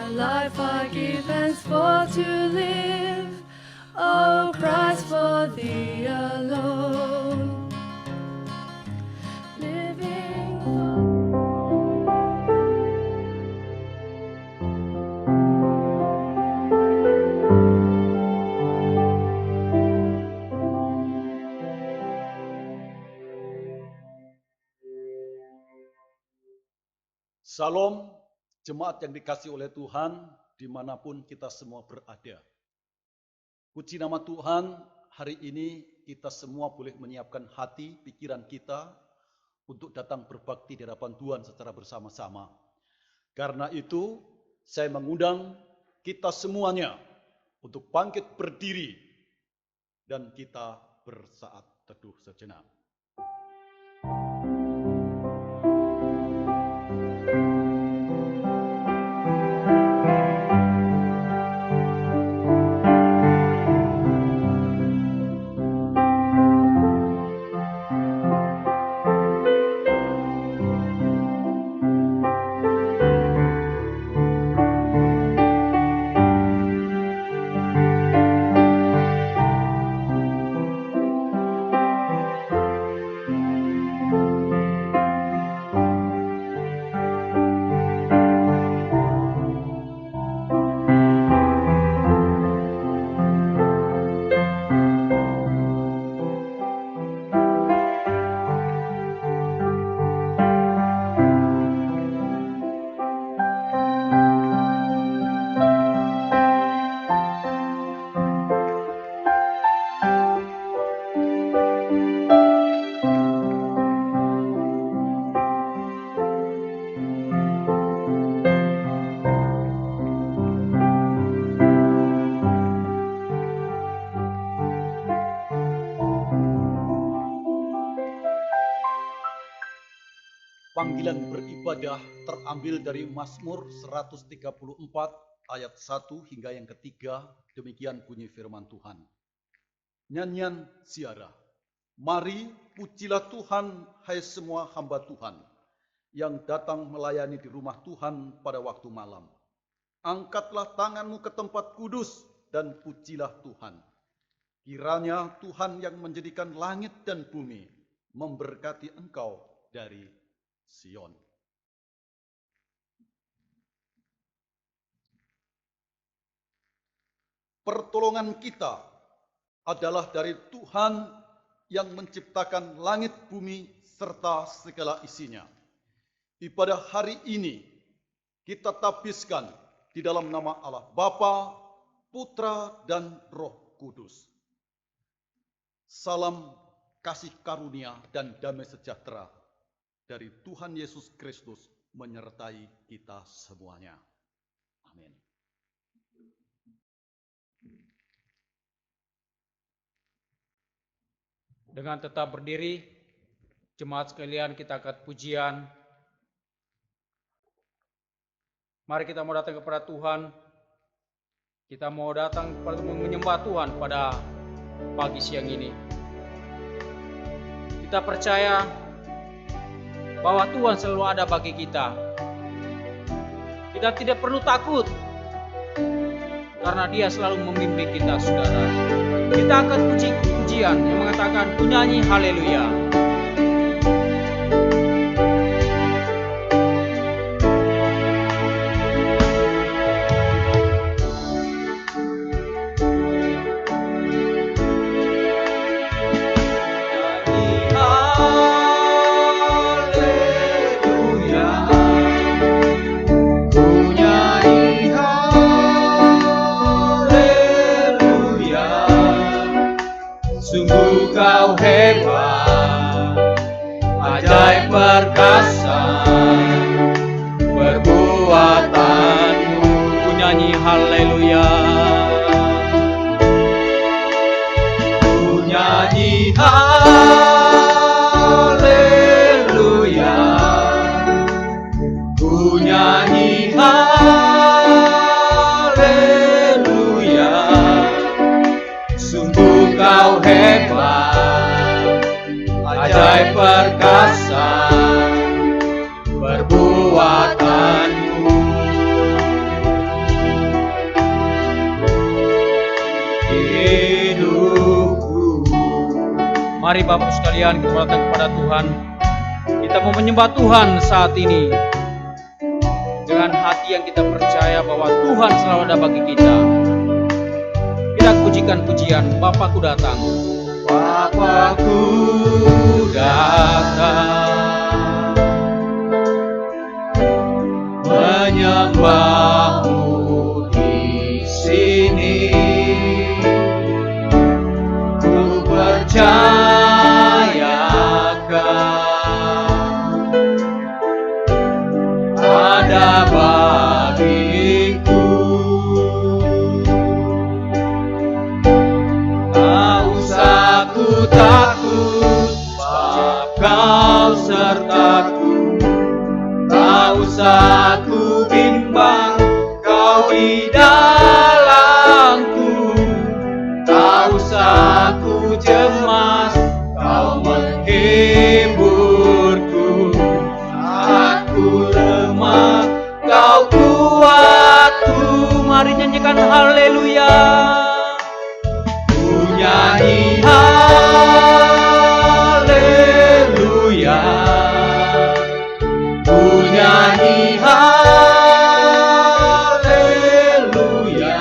life I give henceforth to live. Oh Christ, for Thee alone. Living for Salam, jemaat yang dikasihi oleh Tuhan, dimanapun kita semua berada. Puji nama Tuhan, hari ini kita semua boleh menyiapkan hati, pikiran kita untuk datang berbakti di hadapan Tuhan secara bersama-sama. Karena itu, saya mengundang kita semuanya untuk bangkit berdiri dan kita bersaat teduh sejenak. Panggilan beribadah terambil dari Mazmur 134 ayat 1 hingga yang ketiga, demikian bunyi firman Tuhan. Nyanyian ziarah. Mari pujilah Tuhan, hai semua hamba Tuhan, yang datang melayani di rumah Tuhan pada waktu malam. Angkatlah tanganmu ke tempat kudus dan pujilah Tuhan. Kiranya Tuhan yang menjadikan langit dan bumi memberkati engkau dari Sion. Pertolongan kita adalah dari Tuhan yang menciptakan langit bumi serta segala isinya. Ibadah hari ini kita tabiskan di dalam nama Allah Bapa, Putra, dan Roh Kudus. Salam kasih karunia dan damai sejahtera dari Tuhan Yesus Kristus menyertai kita semuanya. Amin. Dengan tetap berdiri, jemaat sekalian, kita angkat pujian. Mari kita mau datang kepada Tuhan. Kita mau datang menyembah Tuhan pada pagi siang ini. Kita percaya bahwa Tuhan selalu ada bagi kita. Kita tidak perlu takut karena Dia selalu membimbing kita, saudara. Kita akan pujian yang mengatakan kunyanyi haleluya. Sungguh kau hebat, ajaib perkasa, perbuatanmu. Ku nyanyi haleluya. Ku nyanyi haleluya. Ku nyanyi haleluya. Sungguh kau hebat, ajaib perkasa, perbuatanmu. Mari Bapak sekalian kita datang kepada Tuhan. Kita mau menyembah Tuhan saat ini dengan hati yang kita percaya bahwa Tuhan selalu ada bagi kita. Kita pujikan pujian, Bapakku datang. Bapakku datang menyembahmu di sini. Ku percayakan ada bagiku. Tak usah ku takut, sebab Kau sertaku. Tak usah ku bimbang, Kau di dalamku. Tak usah ku cemas, Kau menghiburku. Saat ku lemah, Kau kuatku. Mari nyanyikan haleluya. Ku nyanyi haleluya. Ku nyanyi haleluya.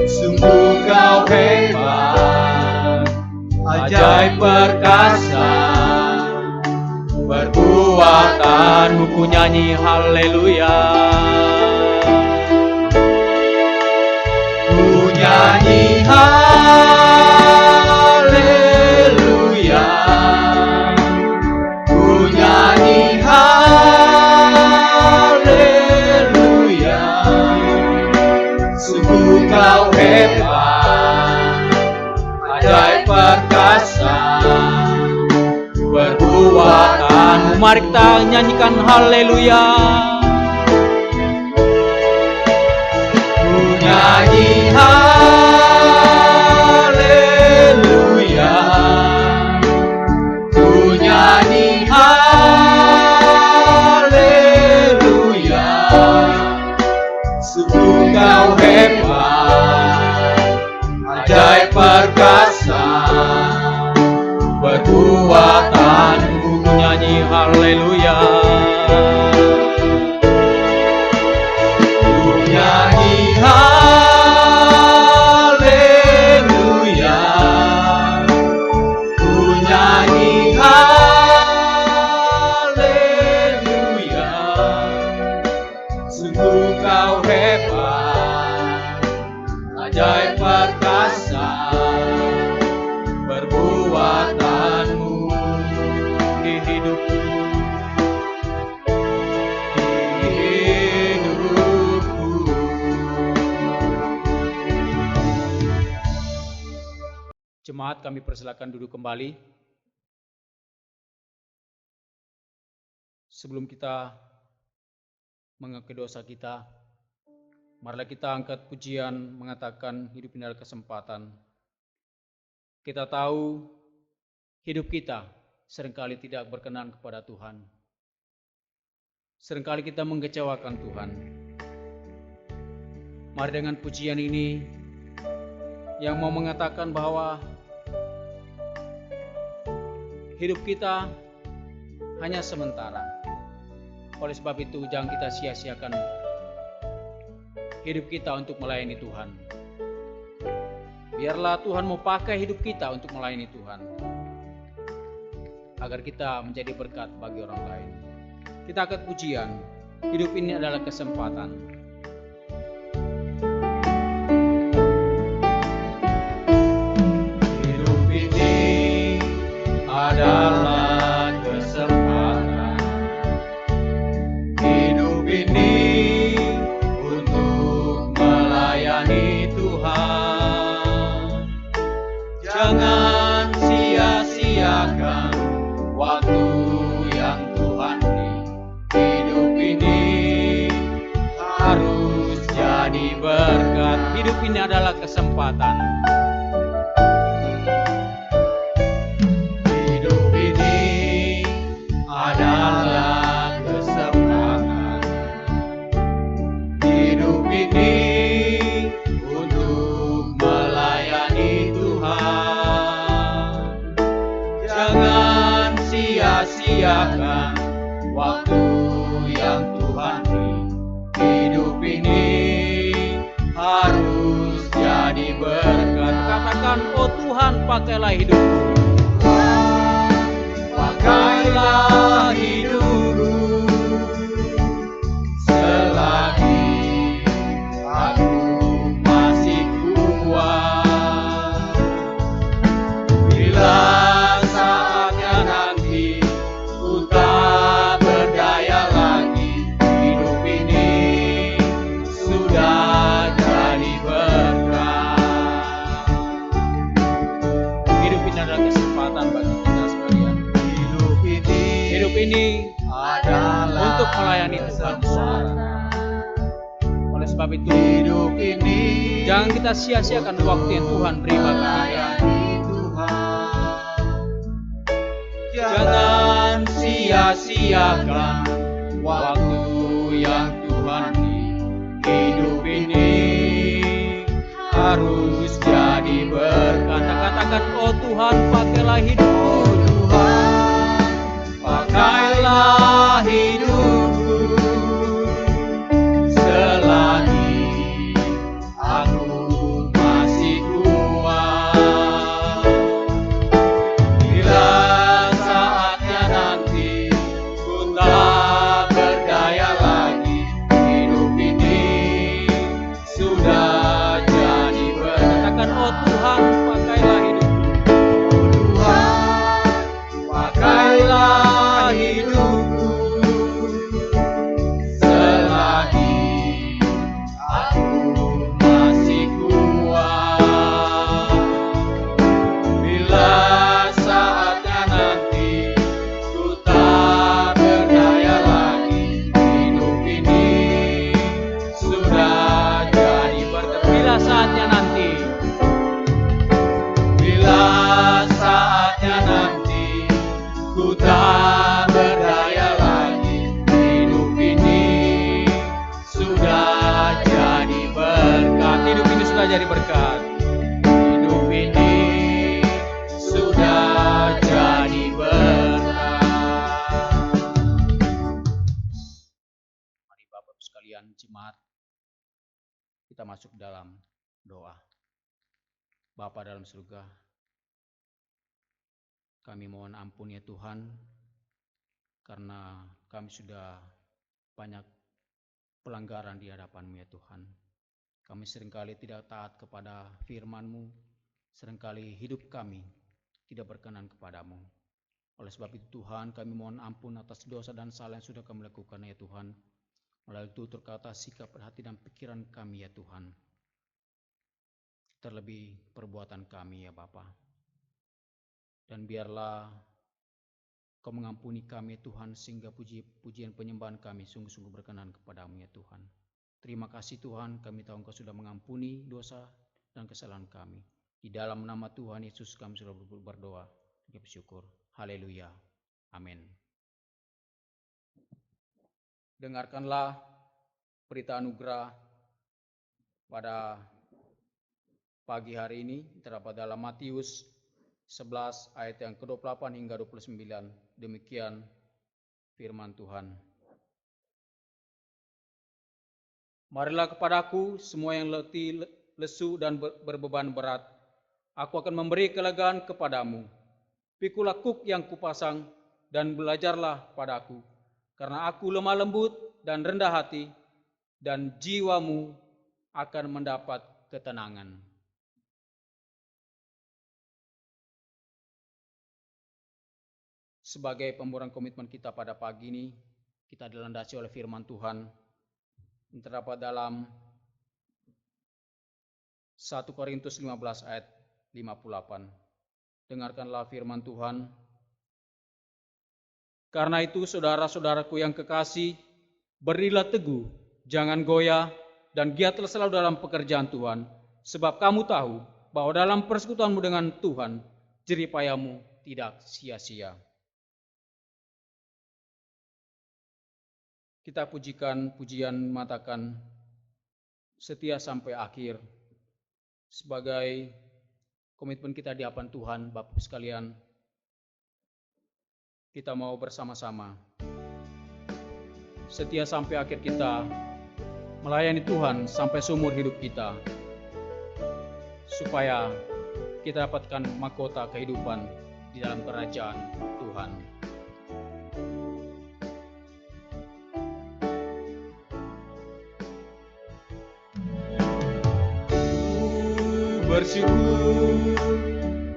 Sungguh Kau hebat, ajaib perkasa. Perbuatanmu Ku nyanyi haleluya. ku nyanyi haleluya. Ku nyanyi haleluya. Sungguh Kau hebat, ajaib perkasa. Perbuatanmu, Mari kita nyanyikan haleluya. ku nyanyi haleluya. Ku nyanyi haleluya. Sungguh Kau hebat, ajaib perkasa. Perbuatanmu, Ku nyanyi haleluya. ku nyanyi haleluya. Ku nyanyi haleluya. Sungguh Kau hebat, ajaib perkasa. Perbuatanmu Di hidupku, di hidupku. jemaat kami persilakan duduk kembali. Sebelum kita mengakui dosa kita, marilah kita angkat pujian mengatakan hidup ini adalah kesempatan. Kita tahu hidup kita seringkali tidak berkenan kepada Tuhan. Seringkali kita mengecewakan Tuhan. Mari dengan pujian ini yang mau mengatakan bahwa hidup kita hanya sementara. Oleh sebab itu jangan kita sia-siakan hidup kita untuk melayani Tuhan. Biarlah Tuhan mau pakai hidup kita untuk melayani Tuhan, agar kita menjadi berkat bagi orang lain. Kita angkat pujian, hidup ini adalah kesempatan. Hidup ini adalah kesempatan. Hidup ini untuk melayani Tuhan. Jangan sia-siakan waktu yang Tuhan beri. Hidup ini harus jadi berkat. Hidup ini adalah kesempatan. Hidup ini adalah kesempatan. Hidup ini untuk melayani Tuhan. pakailah hidupku. Pakailah hidupku selagi aku masih kuat. Bila saatnya nanti ku tak berdaya lagi, hidup ini sudah jadi berkah. Hidup ini adalah kesempatan bagi kita sekalian. Hidup ini Adalah untuk melayani Tuhan, saudara. Oleh sebab itu, hidup ini jangan kita sia-siakan waktu yang Tuhan beri bagi kita. melayani Tuhan. Jangan sia-siakan waktu yang Tuhan beri. Hidup ini harus jadi berkah. Katakan, oh Tuhan, pakailah hidupku. Oh Tuhan, pakailah hidupku selagi aku masih kuat. Bila saatnya nanti ku tak berdaya lagi, hidup ini sudah jadi berkah. Katakan, oh Tuhan, pakailah hidupku. Tuhan, pakailah hidupku selagi aku masih kuat. Bila saatnya nanti ku tak berdaya lagi, hidup ini sudah jadi berkah. Bila saatnya nanti, Bila saatnya nanti ku tak berdaya lagi, hidup ini sudah jadi berkat. hidup ini sudah jadi berkat. Hidup ini sudah jadi berkat. Mari Bapak sekalian, jemaat, kita masuk dalam doa. Bapa dalam surga, kami mohon ampun ya Tuhan, karena kami sudah banyak pelanggaran di hadapan-Mu ya Tuhan. Kami seringkali tidak taat kepada firman-Mu, seringkali hidup kami tidak berkenan kepadamu. Oleh sebab itu Tuhan, kami mohon ampun atas dosa dan salah yang sudah kami lakukan ya Tuhan. Melalui tutur kata, sikap, hati dan pikiran kami ya Tuhan. Terlebih perbuatan kami ya Bapa. Dan biarlah Kau mengampuni kami Tuhan, sehingga pujian penyembahan kami sungguh-sungguh berkenan kepadamu ya Tuhan. Terima kasih Tuhan, kami tahu Engkau sudah mengampuni dosa dan kesalahan kami. Di dalam nama Tuhan Yesus kami sudah berdoa, kita bersyukur. Haleluya. Amin. Dengarkanlah berita anugerah pada pagi hari ini terdapat dalam Matius 11 ayat yang ke-28 hingga 29. Demikian firman Tuhan. Marilah kepadaku semua yang letih, lesu dan berbeban berat. Aku akan memberi kelegaan kepadamu. Pikulah kuk yang kupasang dan belajarlah padaku. Karena aku lemah lembut dan rendah hati, dan jiwamu akan mendapat ketenangan. Sebagai pemburuan komitmen kita pada pagi ini, kita dilandasi oleh firman Tuhan yang terdapat dalam 1 Korintus 15 ayat 58. Dengarkanlah firman Tuhan. Karena itu saudara-saudaraku yang kekasih, berilah teguh, jangan goyah, dan giatlah selalu dalam pekerjaan Tuhan. Sebab kamu tahu bahwa dalam persekutuanmu dengan Tuhan, jerih payahmu tidak sia-sia. Kita pujikan pujian mengatakan setia sampai akhir. Sebagai komitmen kita di hadapan Tuhan, Bapak sekalian, kita mau bersama-sama setia sampai akhir kita, melayani Tuhan sampai seumur hidup kita, supaya kita dapatkan mahkota kehidupan di dalam kerajaan Tuhan. Bersyukur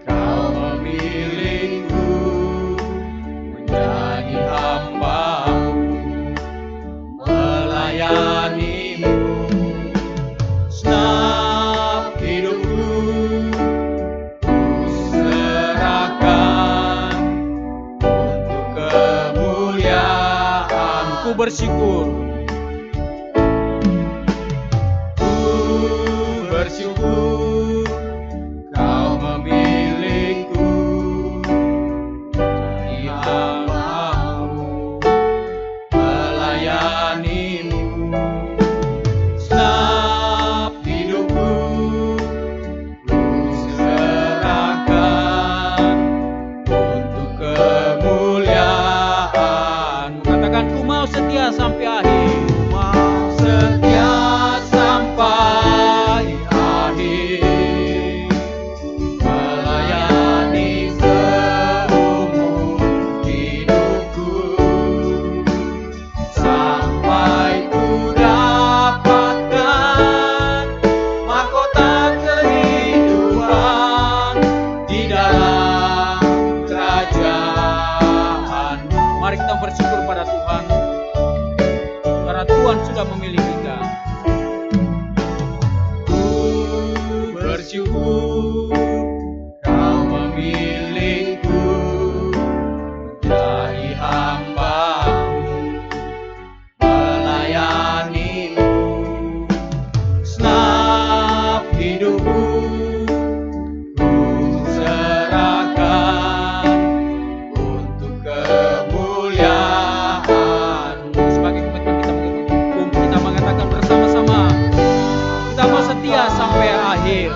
kau memilihku menjadi hamba-Mu, melayani-Mu. Segenap hidupku ku serahkan untuk kemuliaan. Ku bersyukur, Ku bersyukur kau memilihku jadi hamba-Mu, melayani-Mu. Segenap hidupku ku serahkan untuk kemuliaan. katakan ku mau setia sampai akhir. Mau setia sampai akhir, melayani seumur hidupku, sampai ku dapatkan mahkota kehidupan di dalam kerajaan. Mari kita bersyukur pada Tuhan, karena Tuhan sudah memilih kita. Ku bersyukur kau memilihku menjadi hamba-Mu, melayani-Mu. Segenap hidupku ku serahkan untuk kemuliaan-Mu. Sebagai komitmen kita mengatakan bersama-sama, kita mau setia sampai akhir.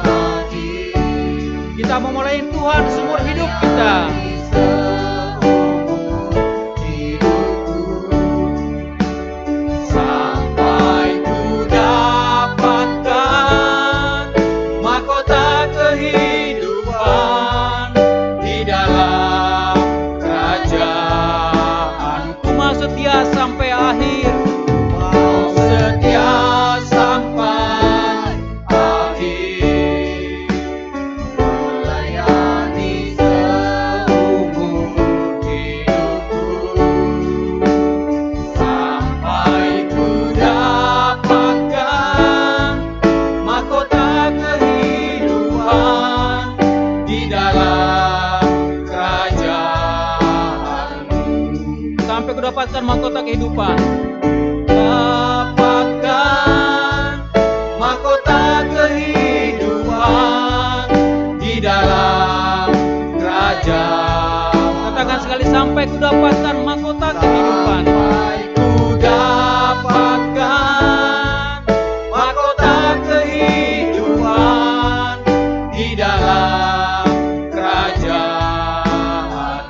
Kita mau melayani Tuhan seumur hidup kita. Sampai ku dapatkan mahkota kehidupan di dalam kerajaan. Ku mau setia sampai akhir. Mau setia sampai akhir, melayani seumur hidupku, sampai ku dapatkan mahkota kehidupan di dalam kerajaan-Mu. Sampai ku dapatkan mahkota kehidupan. Dapatkan mahkota kehidupan di dalam kerajaan. Katakan sekali, sampai ku dapatkan mahkota kehidupan. Sampai ku dapatkan mahkota kehidupan di dalam kerajaan.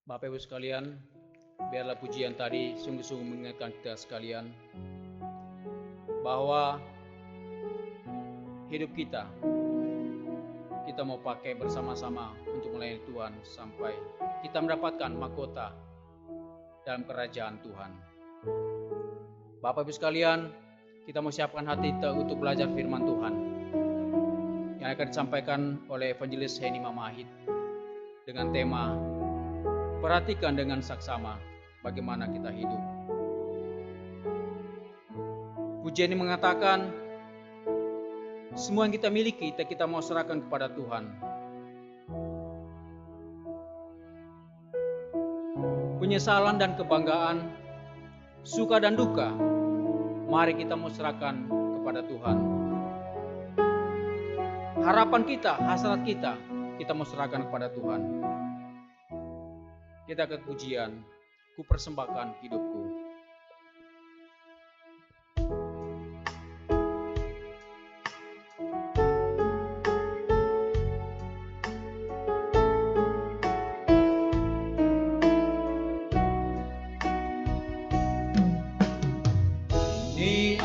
Bapak Ibu sekalian, biarlah pujian tadi sungguh-sungguh mengingatkan kita sekalian bahwa hidup kita mau pakai bersama-sama untuk melayani Tuhan sampai kita mendapatkan mahkota dalam kerajaan Tuhan. Bapak Ibu sekalian, kita mau siapkan hati kita untuk belajar firman Tuhan yang akan disampaikan oleh Evangelis Heni Mamahit dengan tema perhatikan dengan saksama bagaimana kita hidup. Pujian ini mengatakan semua yang kita miliki kita mau serahkan kepada Tuhan. Penyesalan dan kebanggaan, suka dan duka, mari kita mau serahkan kepada Tuhan. Harapan kita, hasrat kita mau serahkan kepada Tuhan. Kita ke pujian, ku persembahkan hidupku. Ini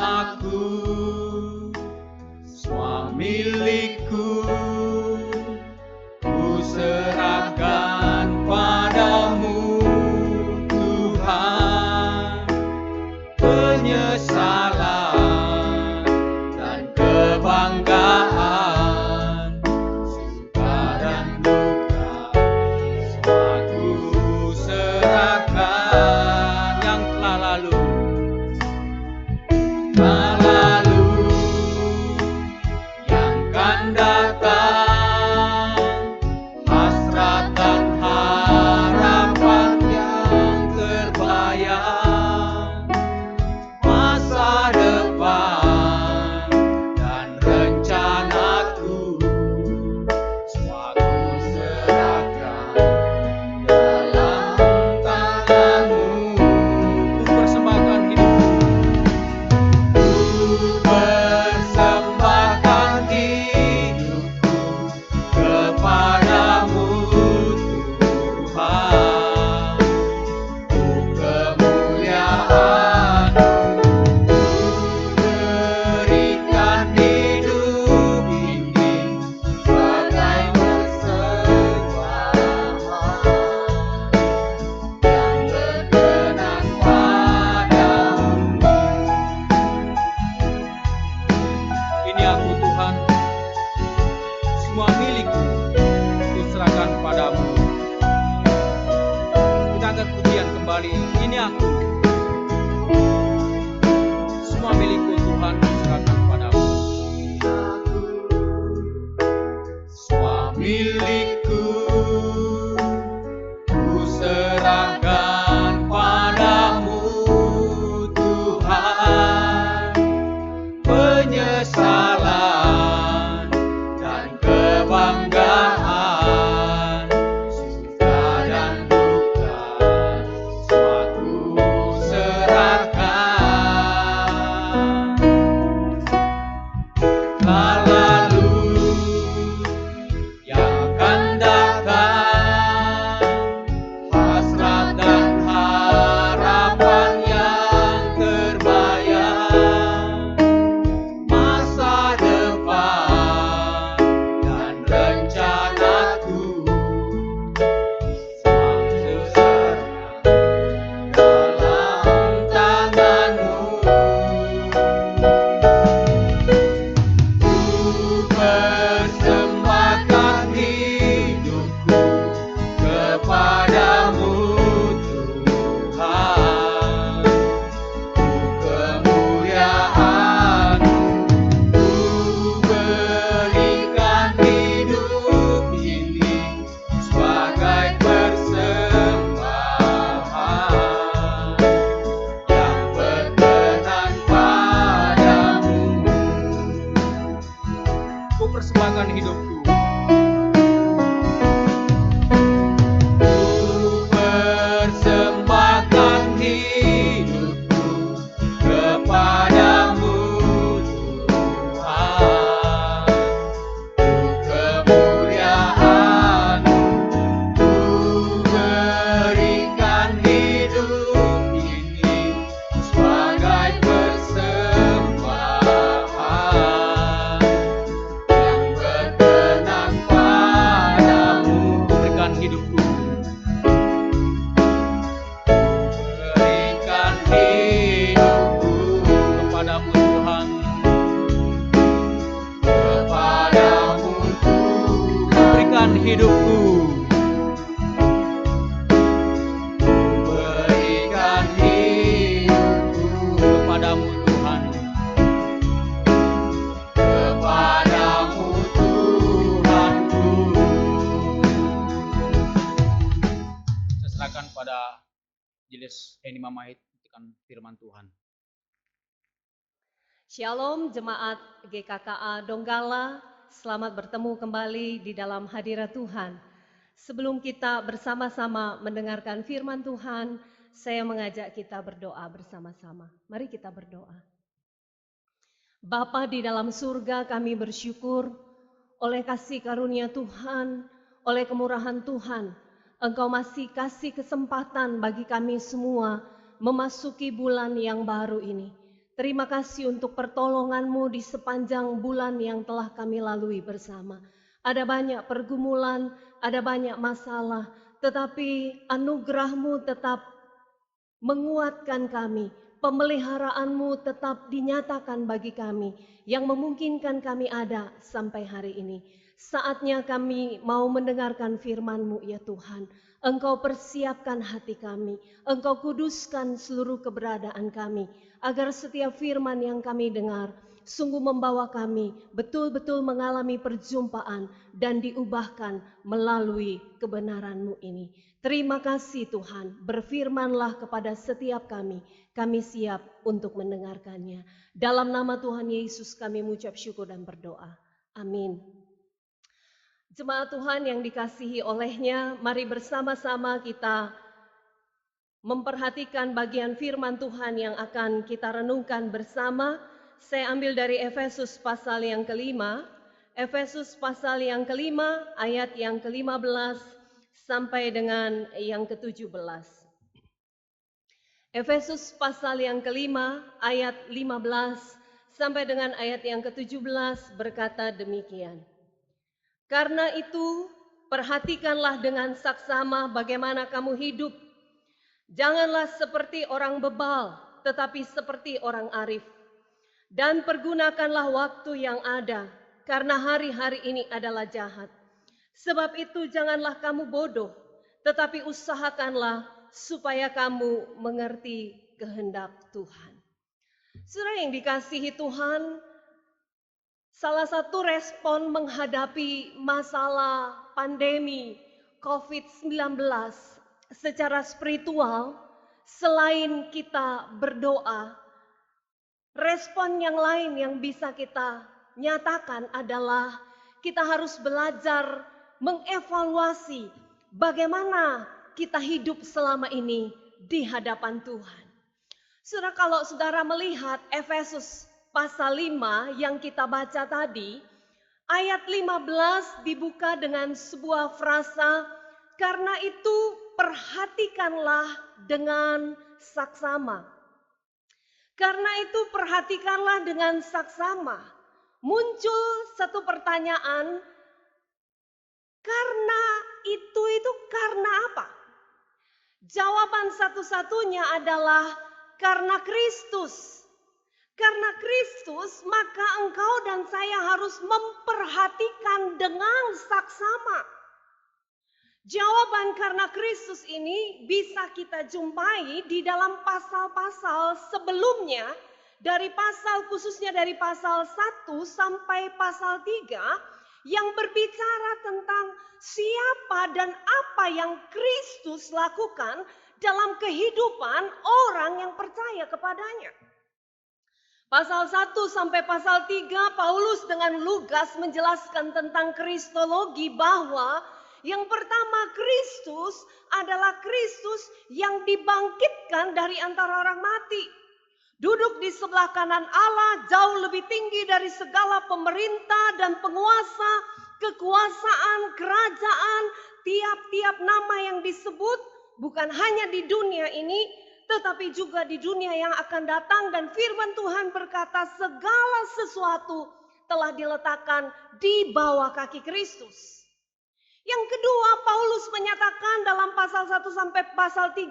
angkat pujian kembali. Ini aku. Semua milikku Tuhan, serahkan padamu. Semua milikku, ku serahkan padamu Tuhan. Penyesalan dan kebanggaan, suka dan duka, semua ku serahkan. Lalu yang akan datang, hasrat dan harapan yang terbayang, masa depan dan rencanaku, semua serahkan dalam tanganmu. Ku persembahkan hidupku kepadamu Tuhan. Kemuliaan-Mu, ku berikan hidup ini sebagai persembahan yang berkenan padamu. Ku persembahkan hidupku. Ku persembahkan hidupku kepadamu Tuhan. Kemuliaan-Mu, ku berikan hidup ini sebagai persembahan yang berkenan padamu. Berikan hidupku. Berikan hidupku Kepadamu Tuhan. kepadamu Tuhan. Berikan hidupku. Berikan hidupku Kepadamu Tuhan. kepadamu Tuhanku. Saya serahkan pada Jelis Eni Mamahit dengan firman Tuhan. Shalom jemaat GKKA Donggala, selamat bertemu kembali di dalam hadirat Tuhan. Sebelum kita bersama-sama mendengarkan firman Tuhan, saya mengajak kita berdoa bersama-sama. Mari kita berdoa. Bapa di dalam surga, kami bersyukur oleh kasih karunia Tuhan, oleh kemurahan Tuhan. Engkau masih kasih kesempatan bagi kami semua memasuki bulan yang baru ini. Terima kasih untuk pertolongan-Mu di sepanjang bulan yang telah kami lalui bersama. Ada banyak pergumulan, ada banyak masalah, tetapi anugerah-Mu tetap menguatkan kami. Pemeliharaan-Mu tetap dinyatakan bagi kami, yang memungkinkan kami ada sampai hari ini. Saatnya kami mau mendengarkan firman-Mu ya Tuhan. Engkau persiapkan hati kami, Engkau kuduskan seluruh keberadaan kami, agar setiap firman yang kami dengar sungguh membawa kami betul-betul mengalami perjumpaan dan diubahkan melalui kebenaran-Mu ini. Terima kasih Tuhan, berfirmanlah kepada setiap kami siap untuk mendengarkannya. Dalam nama Tuhan Yesus kami mengucap syukur dan berdoa. Amin. Jemaat Tuhan yang dikasihi olehnya, mari bersama-sama kita memperhatikan bagian firman Tuhan yang akan kita renungkan bersama. Saya ambil dari Efesus pasal yang kelima. Efesus pasal yang kelima, ayat yang ke-15 sampai dengan yang ke-17. Efesus pasal yang kelima, ayat 15 sampai dengan ayat yang ke-17 berkata demikian. Karena itu, perhatikanlah dengan saksama bagaimana kamu hidup. Janganlah seperti orang bebal, tetapi seperti orang arif. Dan pergunakanlah waktu yang ada, karena hari-hari ini adalah jahat. Sebab itu janganlah kamu bodoh, tetapi usahakanlah supaya kamu mengerti kehendak Tuhan. Saudara yang dikasihi Tuhan, salah satu respon menghadapi masalah pandemi COVID-19 secara spiritual, selain kita berdoa, respon yang lain yang bisa kita nyatakan adalah kita harus belajar mengevaluasi bagaimana kita hidup selama ini di hadapan Tuhan. Saudara, kalau saudara melihat Efesus pasal 5 yang kita baca tadi, ayat 15 dibuka dengan sebuah frasa, karena itu perhatikanlah dengan saksama. Karena itu perhatikanlah dengan saksama. Muncul satu pertanyaan, karena itu karena apa? Jawaban satu-satunya adalah karena Kristus. Karena Kristus, maka engkau dan saya harus memperhatikan dengan saksama. Jawaban karena Kristus ini bisa kita jumpai di dalam pasal-pasal sebelumnya, khususnya dari pasal 1 sampai pasal 3, yang berbicara tentang siapa dan apa yang Kristus lakukan dalam kehidupan orang yang percaya kepadanya. Pasal 1 sampai pasal 3, Paulus dengan lugas menjelaskan tentang kristologi, bahwa yang pertama, Kristus adalah Kristus yang dibangkitkan dari antara orang mati. Duduk di sebelah kanan Allah, jauh lebih tinggi dari segala pemerintah dan penguasa, kekuasaan, kerajaan, tiap-tiap nama yang disebut, bukan hanya di dunia ini, tetapi juga di dunia yang akan datang. Dan firman Tuhan berkata, segala sesuatu telah diletakkan di bawah kaki Kristus. Yang kedua, Paulus menyatakan dalam pasal 1 sampai pasal 3,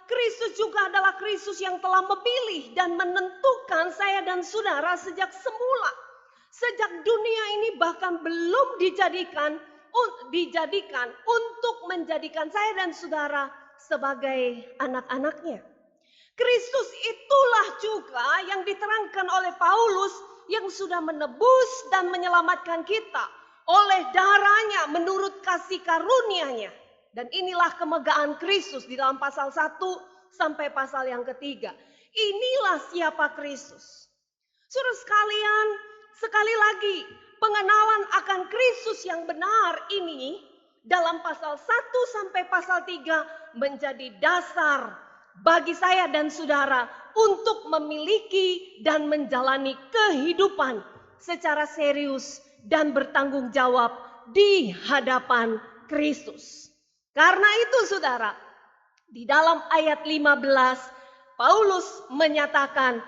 Kristus juga adalah Kristus yang telah memilih dan menentukan saya dan saudara sejak semula. Sejak dunia ini bahkan belum dijadikan untuk menjadikan saya dan saudara sebagai anak-anaknya. Kristus itulah juga yang diterangkan oleh Paulus yang sudah menebus dan menyelamatkan kita oleh darahnya menurut kasih karunia-Nya. Dan inilah kemegahan Kristus di dalam pasal 1 sampai pasal yang ketiga. Inilah siapa Kristus. Saudara sekalian, sekali lagi pengenalan akan Kristus yang benar ini dalam pasal 1 sampai pasal 3 menjadi dasar bagi saya dan saudara untuk memiliki dan menjalani kehidupan secara serius dan bertanggung jawab di hadapan Kristus. Karena itu saudara, di dalam ayat 15 Paulus menyatakan,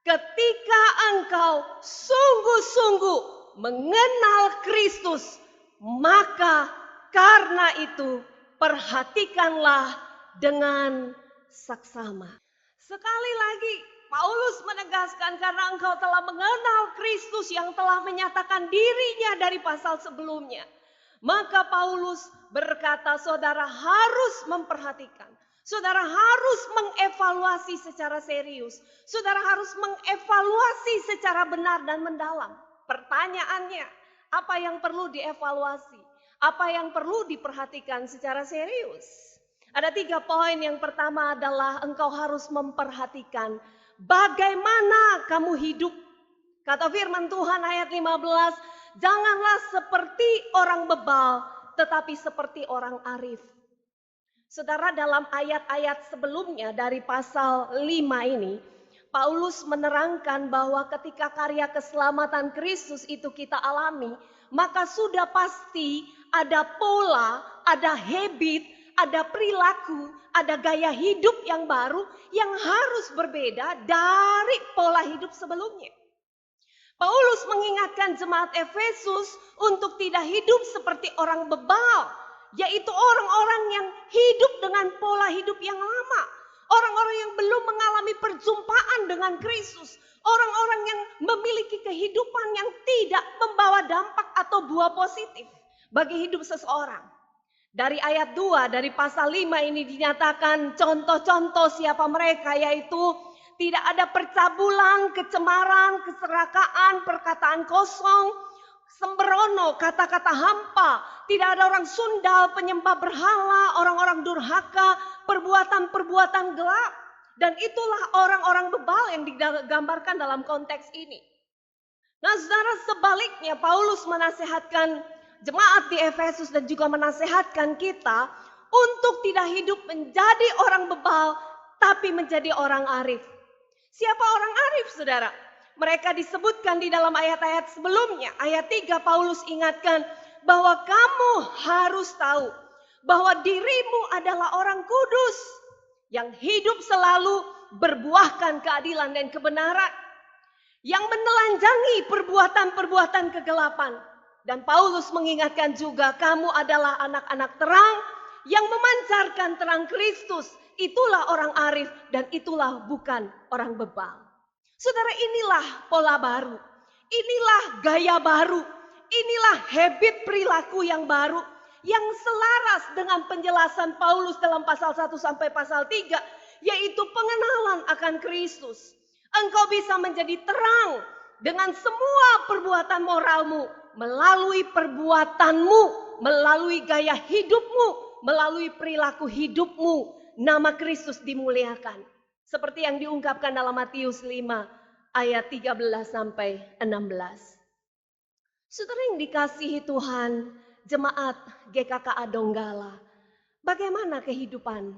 ketika engkau sungguh-sungguh mengenal Kristus, maka karena itu perhatikanlah dengan saksama. Sekali lagi Paulus menegaskan, karena engkau telah mengenal Kristus yang telah menyatakan dirinya dari pasal sebelumnya. Maka Paulus berkata, saudara harus memperhatikan. Saudara harus mengevaluasi secara serius. Saudara harus mengevaluasi secara benar dan mendalam. Pertanyaannya, apa yang perlu dievaluasi? Apa yang perlu diperhatikan secara serius? Ada 3 poin. Yang pertama adalah engkau harus memperhatikan bagaimana kamu hidup. Kata firman Tuhan ayat 15, janganlah seperti orang bebal, tetapi seperti orang arif. Saudara, dalam ayat-ayat sebelumnya dari pasal 5 ini, Paulus menerangkan bahwa ketika karya keselamatan Kristus itu kita alami, maka sudah pasti ada pola, ada habit, ada perilaku, ada gaya hidup yang baru yang harus berbeda dari pola hidup sebelumnya. Paulus mengingatkan jemaat Efesus untuk tidak hidup seperti orang bebal, yaitu orang-orang yang hidup dengan pola hidup yang lama. Orang-orang yang belum mengalami perjumpaan dengan Kristus. Orang-orang yang memiliki kehidupan yang tidak membawa dampak atau buah positif bagi hidup seseorang. Dari ayat 2, dari pasal 5 ini dinyatakan contoh-contoh siapa mereka, yaitu tidak ada percabulan, kecemaran, keserakaan, perkataan kosong, sembrono, kata-kata hampa. Tidak ada orang sundal, penyembah berhala, orang-orang durhaka, perbuatan-perbuatan gelap. Dan itulah orang-orang bebal yang digambarkan dalam konteks ini. Nah saudara, sebaliknya Paulus menasihatkan jemaat di Efesus dan juga menasehatkan kita untuk tidak hidup menjadi orang bebal, tapi menjadi orang arif. Siapa orang arif, saudara? Mereka disebutkan di dalam ayat-ayat sebelumnya. Ayat 3 Paulus ingatkan bahwa kamu harus tahu bahwa dirimu adalah orang kudus yang hidup selalu berbuahkan keadilan dan kebenaran, yang menelanjangi perbuatan-perbuatan kegelapan. Dan Paulus mengingatkan juga kamu adalah anak-anak terang yang memancarkan terang Kristus. Itulah orang arif dan itulah bukan orang bebal. Saudara, inilah pola baru. Inilah gaya baru. Inilah habit perilaku yang baru. Yang selaras dengan penjelasan Paulus dalam pasal 1 sampai pasal 3. Yaitu pengenalan akan Kristus. Engkau bisa menjadi terang dengan semua perbuatan moralmu. Melalui perbuatanmu, melalui gaya hidupmu, melalui perilaku hidupmu, nama Kristus dimuliakan. Seperti yang diungkapkan dalam Matius 5 ayat 13 sampai 16. Saudara yang dikasihi Tuhan, jemaat GKKA Donggala, bagaimana kehidupan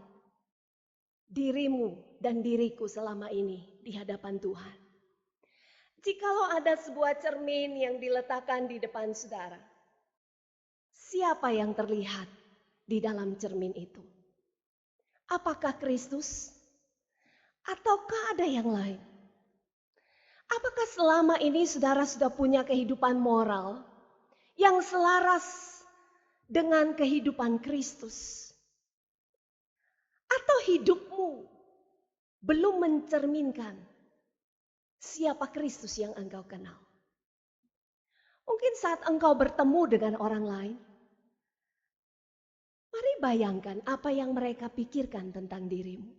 dirimu dan diriku selama ini di hadapan Tuhan? Jikalau ada sebuah cermin yang diletakkan di depan saudara, siapa yang terlihat di dalam cermin itu? Apakah Kristus? Ataukah ada yang lain? Apakah selama ini saudara sudah punya kehidupan moral yang selaras dengan kehidupan Kristus? Atau hidupmu belum mencerminkan siapa Kristus yang engkau kenal? Mungkin saat engkau bertemu dengan orang lain, mari bayangkan apa yang mereka pikirkan tentang dirimu.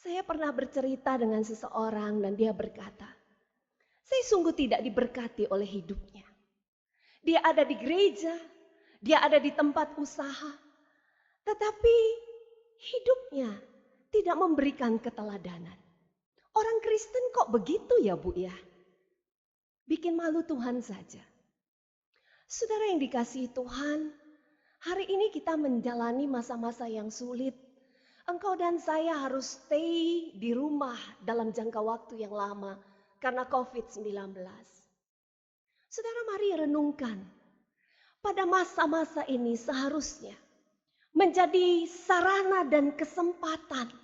Saya pernah bercerita dengan seseorang dan dia berkata, saya sungguh tidak diberkati oleh hidupnya. Dia ada di gereja, dia ada di tempat usaha, tetapi hidupnya tidak memberikan keteladanan. Orang Kristen kok begitu ya Bu ya? Bikin malu Tuhan saja. Saudara yang dikasihi Tuhan, hari ini kita menjalani masa-masa yang sulit. Engkau dan saya harus stay di rumah dalam jangka waktu yang lama karena COVID-19. Saudara, mari renungkan. Pada masa-masa ini seharusnya menjadi sarana dan kesempatan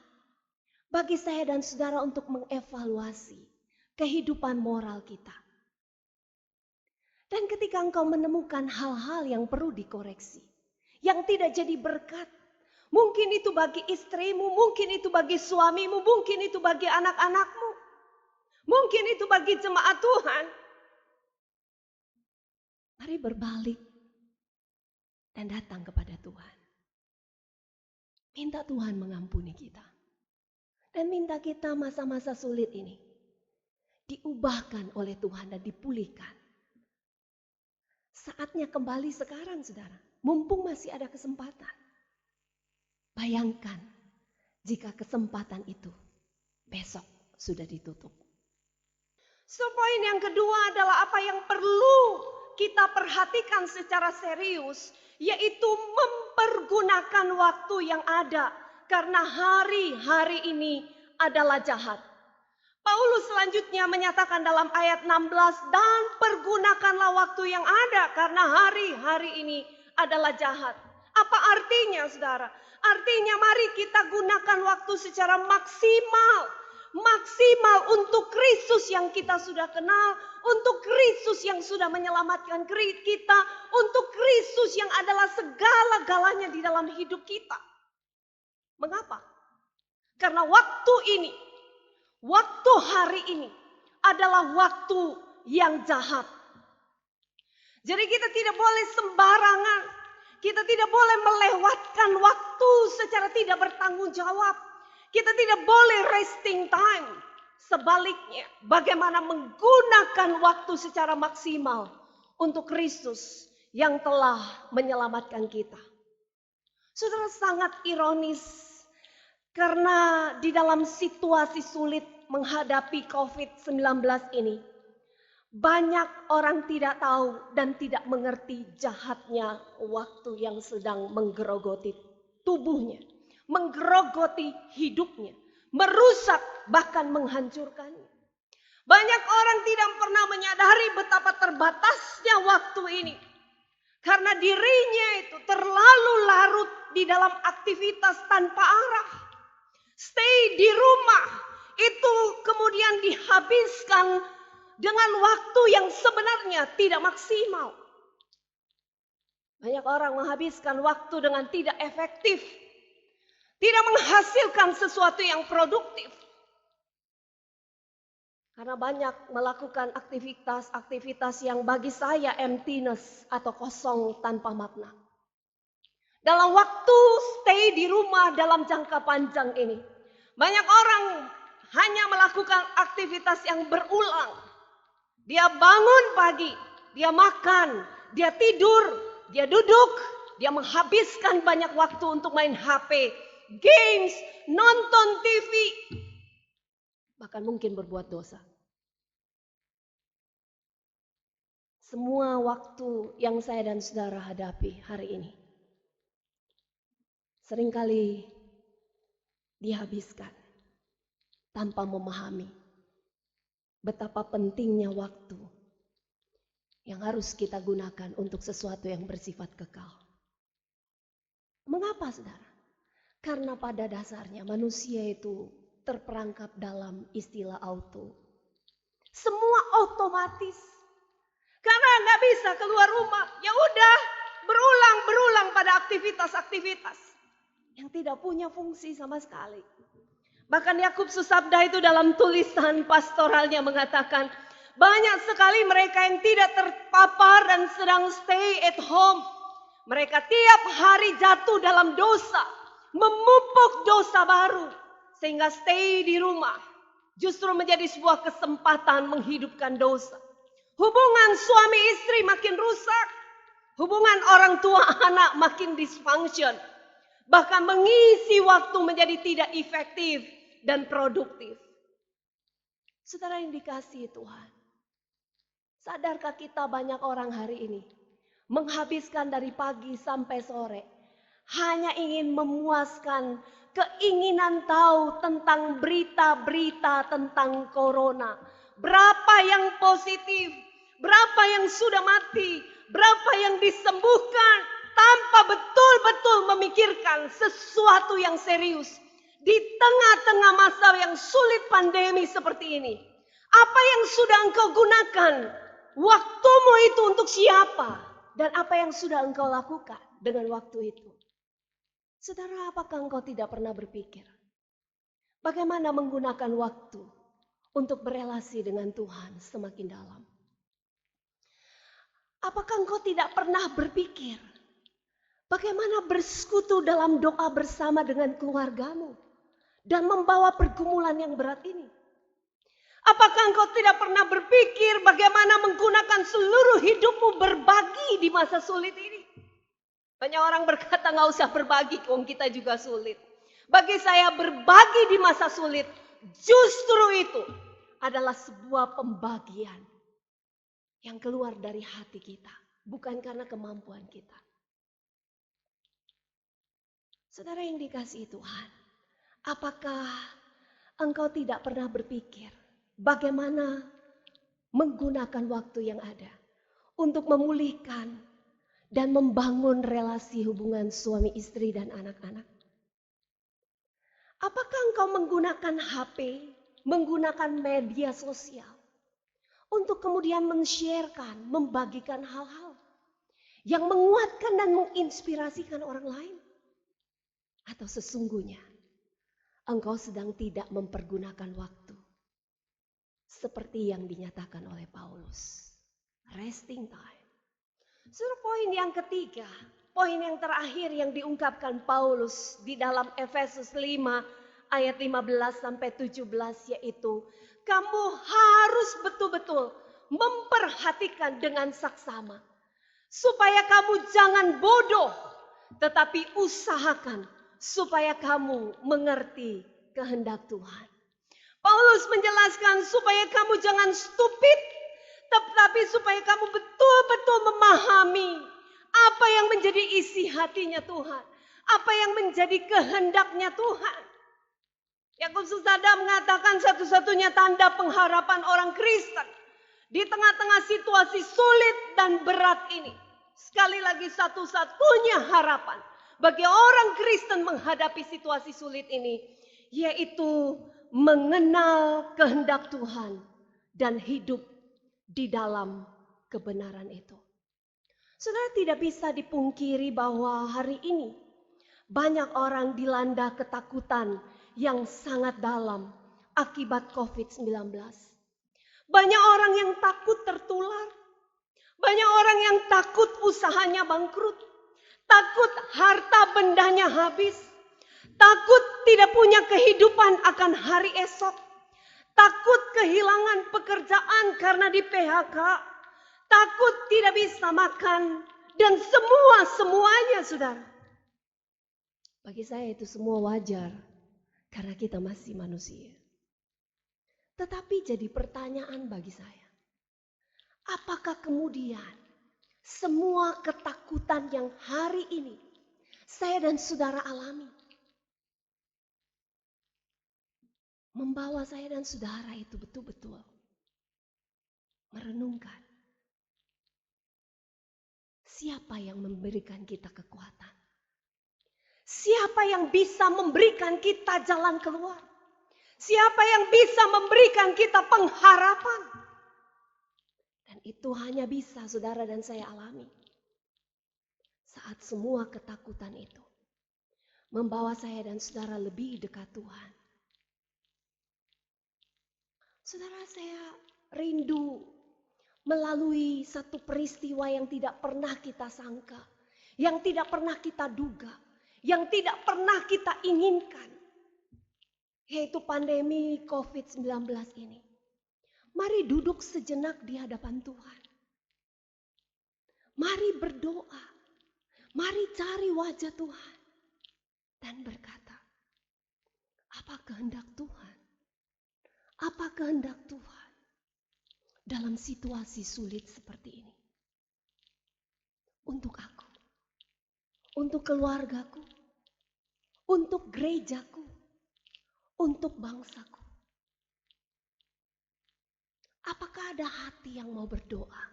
bagi saya dan saudara untuk mengevaluasi kehidupan moral kita. Dan ketika engkau menemukan hal-hal yang perlu dikoreksi, yang tidak jadi berkat, mungkin itu bagi istrimu, mungkin itu bagi suamimu, mungkin itu bagi anak-anakmu, mungkin itu bagi jemaat Tuhan. Mari berbalik dan datang kepada Tuhan. Minta Tuhan mengampuni kita. Dan minta kita masa-masa sulit ini diubahkan oleh Tuhan dan dipulihkan. Saatnya kembali sekarang saudara, mumpung masih ada kesempatan. Bayangkan jika kesempatan itu besok sudah ditutup. So, poin yang kedua adalah apa yang perlu kita perhatikan secara serius, yaitu mempergunakan waktu yang ada. Karena hari-hari ini adalah jahat. Paulus selanjutnya menyatakan dalam ayat 16, dan pergunakanlah waktu yang ada karena hari-hari ini adalah jahat. Apa artinya saudara? Artinya mari kita gunakan waktu secara maksimal. Maksimal untuk Kristus yang kita sudah kenal. Untuk Kristus yang sudah menyelamatkan kita. Untuk Kristus yang adalah segala-galanya di dalam hidup kita. Mengapa? Karena waktu ini, waktu hari ini adalah waktu yang jahat. Jadi kita tidak boleh sembarangan Kita tidak boleh melewatkan waktu secara tidak bertanggung jawab. Kita tidak boleh wasting time. Sebaliknya, bagaimana menggunakan waktu secara maksimal untuk Kristus yang telah menyelamatkan kita. Saudara, sangat ironis karena di dalam situasi sulit menghadapi COVID-19 ini, banyak orang tidak tahu dan tidak mengerti jahatnya waktu yang sedang menggerogoti tubuhnya, menggerogoti hidupnya, merusak bahkan menghancurkannya. Banyak orang tidak pernah menyadari betapa terbatasnya waktu ini. Karena dirinya itu terlalu larut di dalam aktivitas tanpa arah. Stay di rumah itu kemudian dihabiskan dengan waktu yang sebenarnya tidak maksimal. Banyak orang menghabiskan waktu dengan tidak efektif. Tidak menghasilkan sesuatu yang produktif. Karena banyak melakukan aktivitas-aktivitas yang bagi saya emptiness atau kosong tanpa makna. Dalam waktu stay di rumah dalam jangka panjang ini, banyak orang hanya melakukan aktivitas yang berulang. Dia bangun pagi, dia makan, dia tidur, dia duduk, dia menghabiskan banyak waktu untuk main HP, games, nonton TV, bahkan mungkin berbuat dosa. Semua waktu yang saya dan saudara hadapi hari ini seringkali dihabiskan tanpa memahami betapa pentingnya waktu yang harus kita gunakan untuk sesuatu yang bersifat kekal. Mengapa, saudara? Karena pada dasarnya manusia itu terperangkap dalam istilah auto. Semua otomatis. Karena nggak bisa keluar rumah, ya udah berulang pada aktivitas-aktivitas yang tidak punya fungsi sama sekali. Bahkan Yakub Susabda itu dalam tulisan pastoralnya mengatakan, banyak sekali mereka yang tidak terpapar dan sedang stay at home. Mereka tiap hari jatuh dalam dosa, memupuk dosa baru, sehingga stay di rumah justru menjadi sebuah kesempatan menghidupkan dosa. Hubungan suami istri makin rusak, hubungan orang tua anak makin dysfunction, bahkan mengisi waktu menjadi tidak efektif dan produktif. Saudara yang dikasihi Tuhan, sadarkah kita banyak orang hari ini menghabiskan dari pagi sampai sore hanya ingin memuaskan keinginan tahu tentang berita-berita tentang corona. Berapa yang positif, berapa yang sudah mati, berapa yang disembuhkan, tanpa betul-betul memikirkan sesuatu yang serius. Di tengah-tengah masa yang sulit pandemi seperti ini, apa yang sudah engkau gunakan? Waktumu itu untuk siapa? Dan apa yang sudah engkau lakukan dengan waktu itu? Saudara, apakah engkau tidak pernah berpikir bagaimana menggunakan waktu untuk berelasi dengan Tuhan semakin dalam? Apakah engkau tidak pernah berpikir bagaimana bersekutu dalam doa bersama dengan keluargamu dan membawa pergumulan yang berat ini? Apakah engkau tidak pernah berpikir bagaimana menggunakan seluruh hidupmu berbagi di masa sulit ini? Banyak orang berkata nggak usah berbagi, wong kita juga sulit. Bagi saya berbagi di masa sulit justru itu adalah sebuah pembagian yang keluar dari hati kita, bukan karena kemampuan kita. Saudara yang dikasihi Tuhan, apakah engkau tidak pernah berpikir bagaimana menggunakan waktu yang ada untuk memulihkan dan membangun relasi hubungan suami istri dan anak-anak? Apakah engkau menggunakan HP, menggunakan media sosial untuk kemudian men-sharekan, membagikan hal-hal yang menguatkan dan menginspirasikan orang lain? Atau sesungguhnya engkau sedang tidak mempergunakan waktu seperti yang dinyatakan oleh Paulus, resting time. Poin yang ketiga, poin yang terakhir yang diungkapkan Paulus di dalam Efesus 5 ayat 15 sampai 17 yaitu kamu harus betul-betul memperhatikan dengan saksama supaya kamu jangan bodoh tetapi usahakan supaya kamu mengerti kehendak Tuhan. Paulus menjelaskan supaya kamu jangan stupid, tetapi supaya kamu betul-betul memahami apa yang menjadi isi hatinya Tuhan, apa yang menjadi kehendaknya Tuhan. Yakobus Sada mengatakan satu-satunya tanda pengharapan orang Kristen di tengah-tengah situasi sulit dan berat ini, sekali lagi satu-satunya harapan bagi orang Kristen menghadapi situasi sulit ini, yaitu mengenal kehendak Tuhan dan hidup di dalam kebenaran itu. Saudara, tidak bisa dipungkiri bahwa hari ini banyak orang dilanda ketakutan yang sangat dalam akibat COVID-19. Banyak orang yang takut tertular. Banyak orang yang takut usahanya bangkrut. Takut harta bendanya habis. Takut tidak punya kehidupan akan hari esok. Takut kehilangan pekerjaan karena di PHK. Takut tidak bisa makan. Dan semuanya saudara. Bagi saya itu semua wajar. Karena kita masih manusia. Tetapi jadi pertanyaan bagi saya. Apakah kemudian semua ketakutan yang hari ini saya dan saudara alami membawa saya dan saudara itu betul-betul merenungkan siapa yang memberikan kita kekuatan? Siapa yang bisa memberikan kita jalan keluar? Siapa yang bisa memberikan kita pengharapan? Dan itu hanya bisa saudara dan saya alami saat semua ketakutan itu membawa saya dan saudara lebih dekat Tuhan. Saudara, saya rindu melalui satu peristiwa yang tidak pernah kita sangka, yang tidak pernah kita duga, yang tidak pernah kita inginkan, yaitu pandemi COVID-19 ini. Mari duduk sejenak di hadapan Tuhan. Mari berdoa. Mari cari wajah Tuhan. Dan berkata, apa kehendak Tuhan? Apa kehendak Tuhan dalam situasi sulit seperti ini? Untuk aku, untuk keluargaku, untuk gerejaku, untuk bangsaku. Apakah ada hati yang mau berdoa?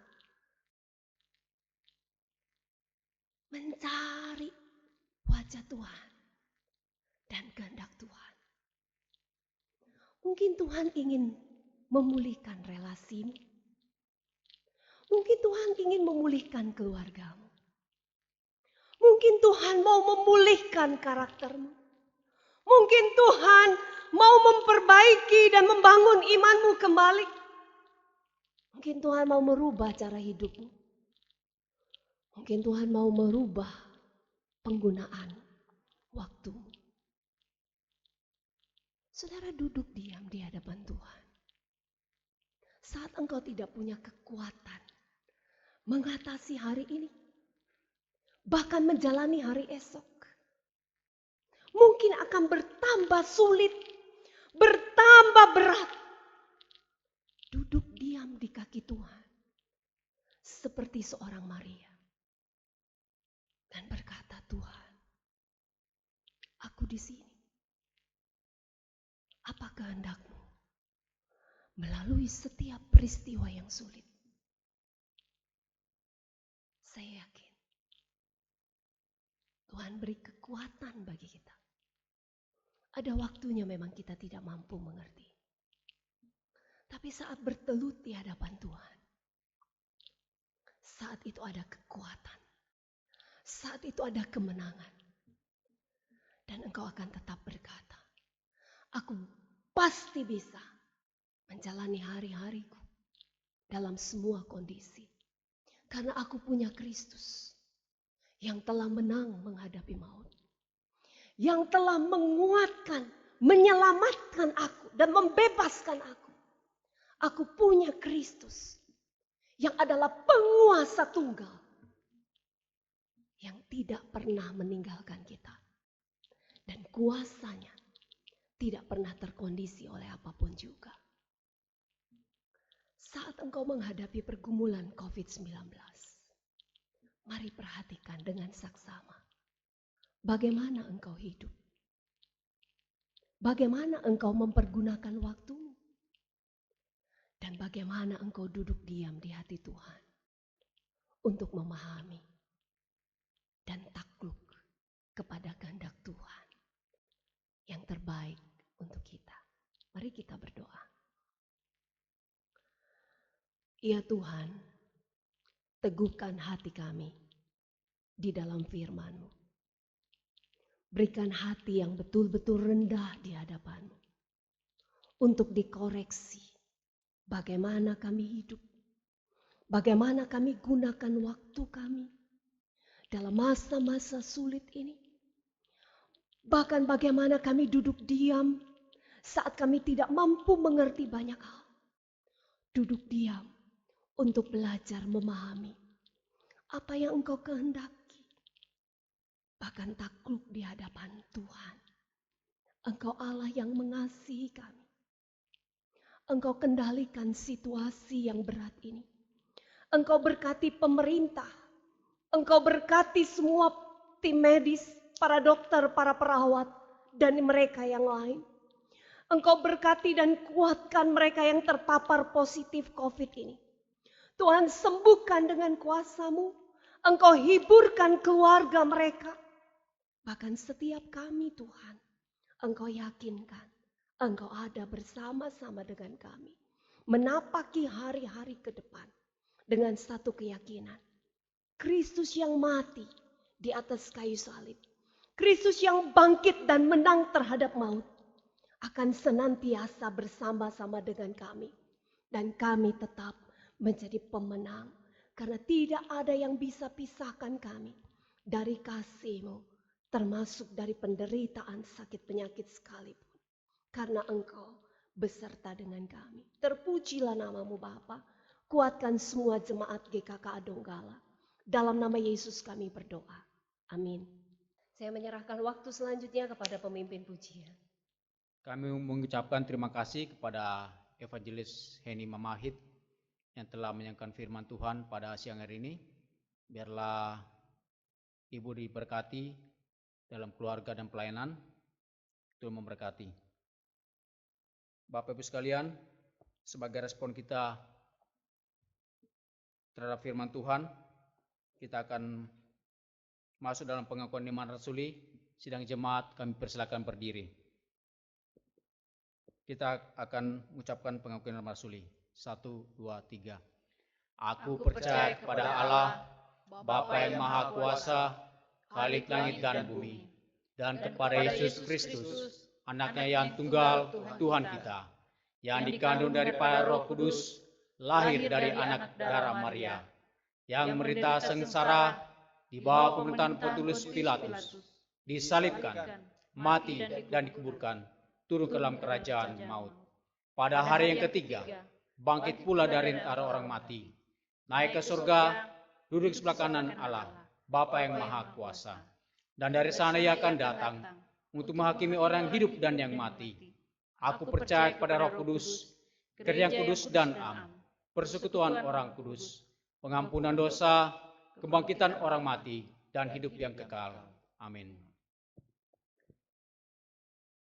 Mencari wajah Tuhan dan kehendak Tuhan. Mungkin Tuhan ingin memulihkan relasimu. Mungkin Tuhan ingin memulihkan keluargamu. Mungkin Tuhan mau memulihkan karaktermu. Mungkin Tuhan mau memperbaiki dan membangun imanmu kembali. Mungkin Tuhan mau merubah cara hidupmu. Mungkin Tuhan mau merubah penggunaan waktumu. Saudara, duduk diam di hadapan Tuhan. Saat engkau tidak punya kekuatan mengatasi hari ini, bahkan menjalani hari esok, mungkin akan bertambah sulit, bertambah berat. Duduk diam di kaki Tuhan seperti seorang Maria dan berkata, Tuhan, aku di sini. Apa kehendak-Mu melalui setiap peristiwa yang sulit? Saya yakin Tuhan beri kekuatan bagi kita. Ada waktunya memang kita tidak mampu mengerti. Tapi saat bertelut di hadapan Tuhan, saat itu ada kekuatan. Saat itu ada kemenangan. Dan engkau akan tetap berkata, aku pasti bisa menjalani hari-hariku dalam semua kondisi. Karena aku punya Kristus yang telah menang menghadapi maut, yang telah menguatkan, menyelamatkan aku dan membebaskan aku. Aku punya Kristus yang adalah penguasa tunggal yang tidak pernah meninggalkan kita. Dan kuasanya tidak pernah terkondisi oleh apapun juga. Saat engkau menghadapi pergumulan COVID-19, mari perhatikan dengan saksama. Bagaimana engkau hidup? Bagaimana engkau mempergunakan waktumu? Dan bagaimana engkau duduk diam di hati Tuhan untuk memahami dan takluk kepada kehendak Tuhan yang terbaik untuk kita. Mari kita berdoa. Ya Tuhan, teguhkan hati kami di dalam firman-Mu. Berikan hati yang betul-betul rendah di hadapan-Mu untuk dikoreksi bagaimana kami hidup, bagaimana kami gunakan waktu kami dalam masa-masa sulit ini. Bahkan bagaimana kami duduk diam saat kami tidak mampu mengerti banyak hal. Duduk diam untuk belajar memahami apa yang Engkau kehendaki. Bahkan takluk di hadapan Tuhan. Engkau Allah yang mengasihi kami. Engkau kendalikan situasi yang berat ini. Engkau berkati pemerintah. Engkau berkati semua tim medis, para dokter, para perawat, dan mereka yang lain. Engkau berkati dan kuatkan mereka yang terpapar positif COVID ini. Tuhan, sembuhkan dengan kuasa-Mu. Engkau hiburkan keluarga mereka. Bahkan setiap kami Tuhan, Engkau yakinkan Engkau ada bersama-sama dengan kami. Menapaki hari-hari ke depan dengan satu keyakinan. Kristus yang mati di atas kayu salib. Kristus yang bangkit dan menang terhadap maut. Akan senantiasa bersama-sama dengan kami. Dan kami tetap menjadi pemenang. Karena tidak ada yang bisa pisahkan kami dari kasih-Mu. Termasuk dari penderitaan sakit penyakit sekalipun. Karena Engkau beserta dengan kami. Terpujilah nama-Mu Bapa. Kuatkan semua jemaat GKK Donggala. Dalam nama Yesus kami berdoa. Amin. Saya menyerahkan waktu selanjutnya kepada pemimpin pujian. Kami mengucapkan terima kasih kepada Evangelis Heni Mamahit yang telah menyampaikan firman Tuhan pada siang hari ini. Biarlah Ibu diberkati dalam keluarga dan pelayanan. Tuhan memberkati. Bapak Ibu sekalian, sebagai respon kita terhadap firman Tuhan, kita akan masuk dalam pengakuan iman rasuli. Sidang jemaat kami persilakan berdiri. Kita akan mengucapkan pengakuan iman rasuli. 1, 2, 3. Aku percaya kepada Allah, Bapa yang Maha Kuasa, Khalik langit dan bumi, dan kepada Yesus Kristus, Anaknya yang tunggal, Tuhan kita, yang dikandung daripada Roh Kudus, lahir dari anak darah Maria, yang menderita sengsara di bawah pemerintahan Pontius Pilatus, disalibkan, mati dan dikuburkan, turun ke dalam kerajaan maut. Pada hari yang ketiga, bangkit pula dari antara orang mati, naik ke surga, duduk sebelah kanan Allah, Bapa yang Maha Kuasa. Dan dari sana Ia akan datang untuk menghakimi orang yang hidup dan yang mati. Aku percaya kepada Roh Kudus, Gereja yang kudus dan am, persekutuan orang kudus, pengampunan dosa, kebangkitan orang mati, dan hidup yang kekal. Amin.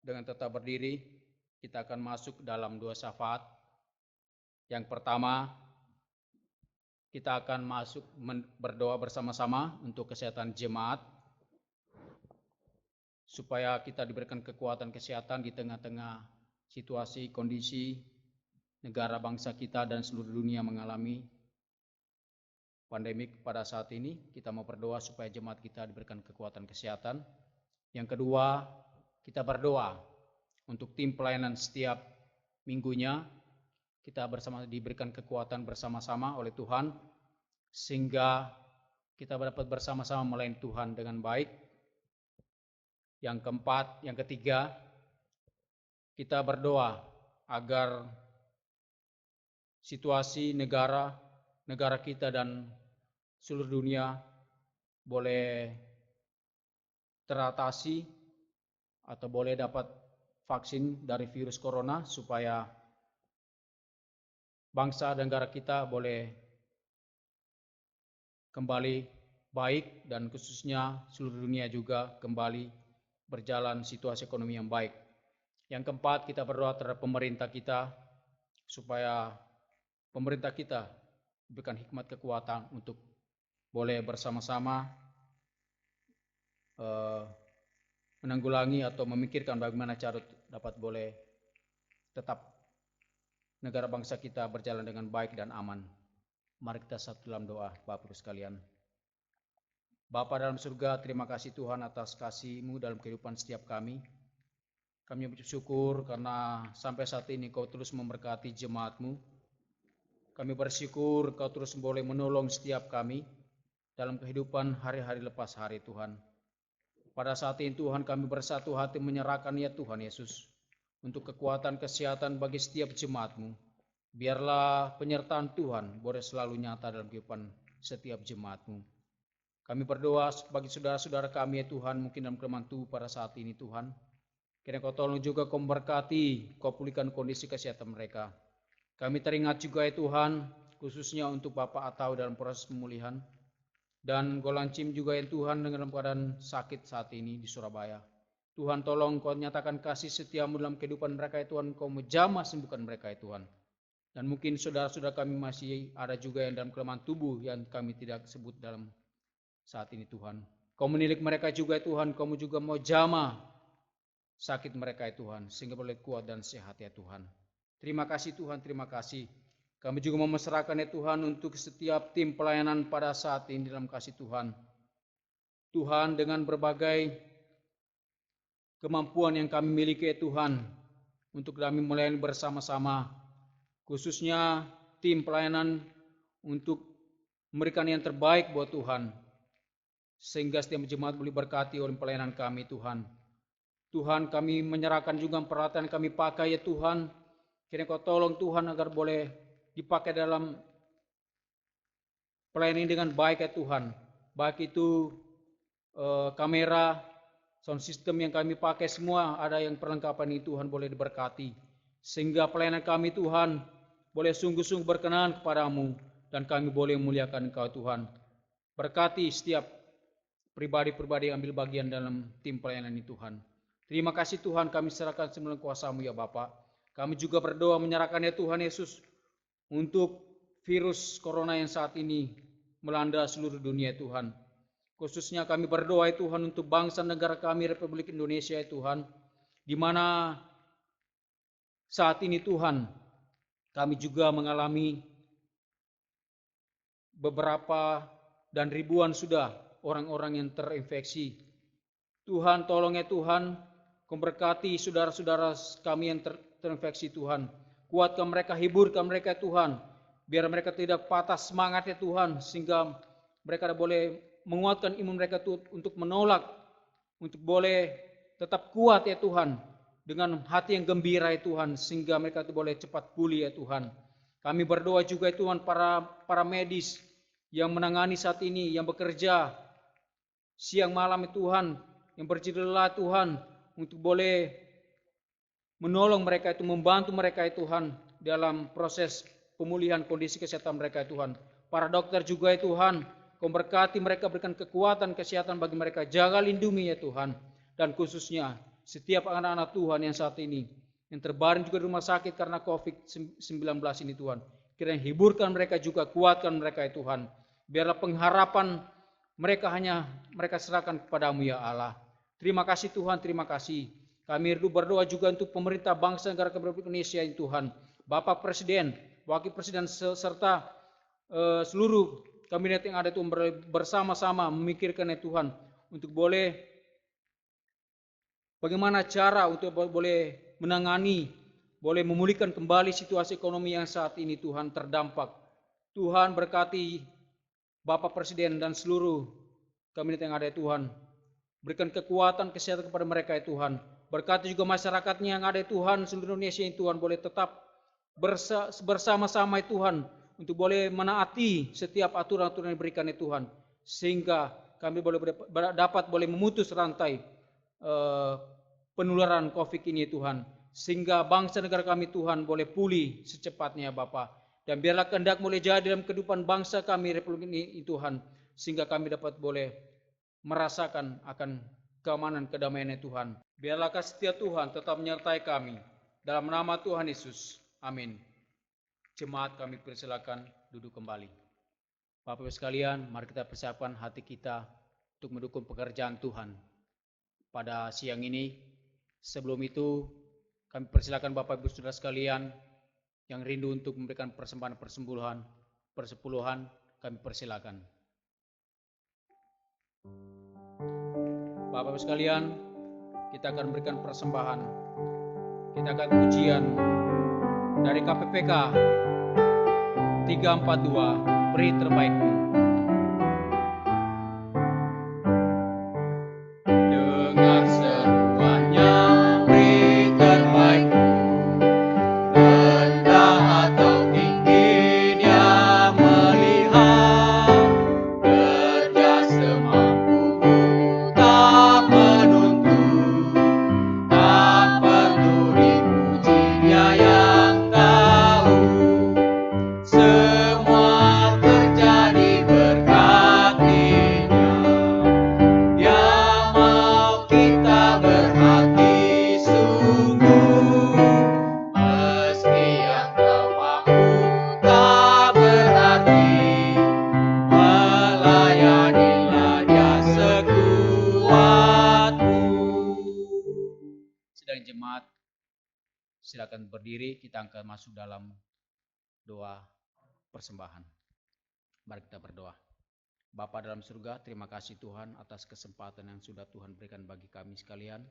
Dengan tetap berdiri, kita akan masuk dalam 2 syafaat. Yang pertama, kita akan masuk berdoa bersama-sama untuk kesehatan jemaat, supaya kita diberikan kekuatan kesehatan di tengah-tengah situasi, kondisi negara bangsa kita dan seluruh dunia mengalami pandemik pada saat ini. Kita mau berdoa supaya jemaat kita diberikan kekuatan kesehatan. Yang kedua, kita berdoa untuk tim pelayanan setiap minggunya. Kita bersama diberikan kekuatan bersama-sama oleh Tuhan, sehingga kita dapat bersama-sama melayani Tuhan dengan baik. Yang keempat, yang ketiga, kita berdoa agar situasi negara kita dan seluruh dunia boleh teratasi atau boleh dapat vaksin dari virus corona supaya bangsa dan negara kita boleh kembali baik dan khususnya seluruh dunia juga kembali berjalan situasi ekonomi yang baik. Yang keempat, kita berdoa terhadap pemerintah kita supaya pemerintah kita berikan hikmat kekuatan untuk boleh bersama-sama menanggulangi atau memikirkan bagaimana cara dapat boleh tetap negara bangsa kita berjalan dengan baik dan aman. Mari kita satu dalam doa, Bapak Ibu sekalian. Bapa dalam surga, terima kasih Tuhan atas kasih-Mu dalam kehidupan setiap kami. Kami bersyukur karena sampai saat ini Kau terus memberkati jemaat-Mu. Kami bersyukur Kau terus boleh menolong setiap kami dalam kehidupan hari-hari lepas hari Tuhan. Pada saat ini Tuhan kami bersatu hati menyerahkan ya Tuhan Yesus untuk kekuatan kesehatan bagi setiap jemaat-Mu. Biarlah penyertaan Tuhan boleh selalu nyata dalam kehidupan setiap jemaat-Mu. Kami berdoa bagi saudara-saudara kami ya Tuhan, mungkin dalam kelemahan tubuh pada saat ini Tuhan. Kiranya Kau tolong juga Kau memberkati, Kau pulihkan kondisi kesehatan mereka. Kami teringat juga ya Tuhan, khususnya untuk Bapak Atau dalam proses pemulihan. Dan Golancim juga ya Tuhan dalam keadaan sakit saat ini di Surabaya. Tuhan tolong Kau nyatakan kasih setia-Mu dalam kehidupan mereka ya Tuhan, Kau menjamah sembuhkan mereka ya Tuhan. Dan mungkin saudara-saudara kami masih ada juga yang dalam kelemahan tubuh yang kami tidak sebut dalam saat ini Tuhan. Kau menilik mereka juga ya Tuhan, Kau juga mau jamah sakit mereka ya Tuhan, sehingga boleh kuat dan sehat ya Tuhan. Terima kasih Tuhan, terima kasih. Kami juga mau menyerahkan ya Tuhan untuk setiap tim pelayanan pada saat ini dalam kasih Tuhan. Tuhan dengan berbagai kemampuan yang kami miliki ya Tuhan, untuk kami melayani bersama-sama. Khususnya tim pelayanan untuk memberikan yang terbaik buat Tuhan. Sehingga setiap jemaat boleh berkati oleh pelayanan kami Tuhan. Tuhan kami menyerahkan juga peralatan kami pakai ya Tuhan. Kiranya Kau tolong Tuhan agar boleh dipakai dalam pelayanan ini dengan baik ya Tuhan. Baik itu kamera, sound system yang kami pakai semua ada yang perlengkapan ini Tuhan boleh diberkati. Sehingga pelayanan kami Tuhan boleh sungguh-sungguh berkenan kepadamu dan kami boleh memuliakan Engkau Tuhan. Berkati setiap pribadi-pribadi yang ambil bagian dalam tim pelayanan ini Tuhan. Terima kasih Tuhan, kami serahkan semua kuasa-Mu ya Bapa. Kami juga berdoa menyerahkan ya Tuhan Yesus untuk virus corona yang saat ini melanda seluruh dunia ya Tuhan. Khususnya kami berdoa ya Tuhan untuk bangsa negara kami Republik Indonesia ya Tuhan, di mana saat ini Tuhan kami juga mengalami beberapa dan ribuan sudah orang-orang yang terinfeksi. Tuhan tolong ya Tuhan, Kau berkati saudara-saudara kami yang terinfeksi Tuhan. Kuatkan mereka, hiburkan mereka Tuhan. Biar mereka tidak patah semangat ya Tuhan. Sehingga mereka boleh menguatkan imun mereka untuk menolak. Untuk boleh tetap kuat ya Tuhan. Dengan hati yang gembira ya Tuhan. Sehingga mereka boleh cepat pulih ya Tuhan. Kami berdoa juga ya Tuhan para medis yang menangani saat ini. Yang bekerja siang malam ya Tuhan. Yang berjila Tuhan. Untuk boleh menolong mereka itu, membantu mereka ya Tuhan dalam proses pemulihan kondisi kesehatan mereka ya Tuhan. Para dokter juga ya Tuhan, Kau berkati mereka, berikan kekuatan kesehatan bagi mereka, jaga lindungi ya Tuhan. Dan khususnya setiap anak-anak Tuhan yang saat ini yang terbaring juga di rumah sakit karena COVID-19 ini Tuhan. Kiranya hiburkan mereka juga, kuatkan mereka ya Tuhan. Biarlah pengharapan mereka hanya mereka serahkan kepadamu ya Allah. Terima kasih Tuhan, terima kasih. Kami berdoa juga untuk pemerintah bangsa negara Republik Indonesia ini Tuhan. Bapak Presiden, Wakil Presiden serta seluruh kabinet yang ada itu bersama-sama memikirkan ya Tuhan. Untuk boleh bagaimana cara untuk boleh menangani, boleh memulihkan kembali situasi ekonomi yang saat ini Tuhan terdampak. Tuhan berkati Bapak Presiden dan seluruh kabinet yang ada ya Tuhan. Berikan kekuatan, kesehatan kepada mereka ya Tuhan. Berkati juga masyarakatnya yang ada ya Tuhan, seluruh Indonesia ya Tuhan, boleh tetap bersama-sama ya Tuhan, untuk boleh menaati setiap aturan-aturan yang diberikan ya Tuhan, sehingga kami dapat memutus rantai penularan COVID ini ya Tuhan, sehingga bangsa negara kami Tuhan boleh pulih secepatnya Bapa. Dan biarlah kehendak mulai jadi dalam kehidupan bangsa kami Republik ini Tuhan, sehingga kami dapat boleh merasakan akan keamanan kedamaian ya Tuhan. Biarlah kasih setia Tuhan tetap menyertai kami. Dalam nama Tuhan Yesus. Amin. Jemaat kami persilakan duduk kembali. Bapak-Ibu sekalian, mari kita persiapkan hati kita untuk mendukung pekerjaan Tuhan pada siang ini. Sebelum itu, kami persilakan Bapak-Ibu saudara sekalian yang rindu untuk memberikan persembahan persepuluhan, kami persilakan. Bapak-Ibu sekalian, kita akan memberikan persembahan. Kita akan ujian dari KPPK 342, beri terbaikmu. Dengar seruannya, beri terbaikmu. Rendah atau tinggi dia melihat. Kerja semampumu, tak menuntut. Tak perlu dipuji, Dia yang tahu. Semua terjadi berkat Dia. Dia mau kita berhati sungguh. Meski yang kau mampu tak berarti, melayanilah Dia sekuatmu. Sedang jemaat, silakan berdiri, kita akan masuk dalam doa persembahan. Mari kita berdoa. Bapa dalam surga, terima kasih Tuhan atas kesempatan yang sudah Tuhan berikan bagi kami sekalian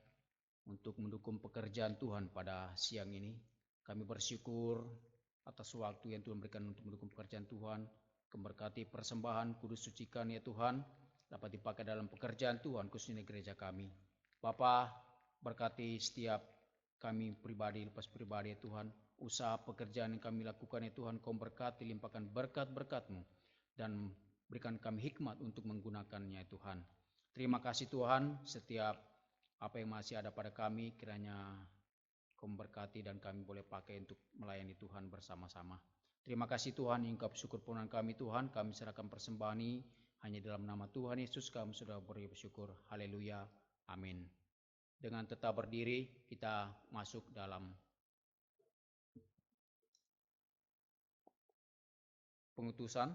untuk mendukung pekerjaan Tuhan pada siang ini. Kami bersyukur atas waktu yang Tuhan berikan untuk mendukung pekerjaan Tuhan. Memberkati persembahan, kudus sucikan ya Tuhan, dapat dipakai dalam pekerjaan Tuhan, khususnya gereja kami. Bapa, berkati setiap kami pribadi, lepas pribadi ya Tuhan, usaha pekerjaan yang kami lakukan ya Tuhan, Kau berkati, limpahkan berkat-berkat-Mu, dan berikan kami hikmat untuk menggunakannya ya Tuhan. Terima kasih Tuhan, setiap apa yang masih ada pada kami, kiranya Kau memberkati dan kami boleh pakai untuk melayani Tuhan bersama-sama. Terima kasih Tuhan, ingkap syukur permohonan kami Tuhan, kami serahkan persembahan ini, hanya dalam nama Tuhan Yesus kami sudah bersyukur. Haleluya, amin. Dengan tetap berdiri, kita masuk dalam pengutusan.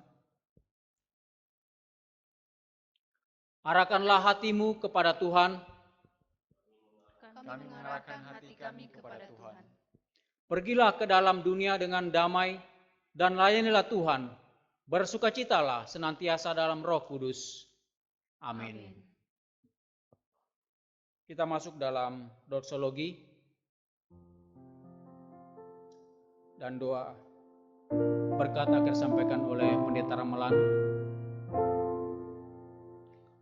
Arahkanlah hatimu kepada Tuhan. Kami mengarahkan hati kami kepada Tuhan. Pergilah ke dalam dunia dengan damai dan layanilah Tuhan. Bersukacitalah senantiasa dalam Roh Kudus. Amin. Kita masuk dalam doksologi dan doa berkat akan disampaikan oleh Pendeta Ramalan.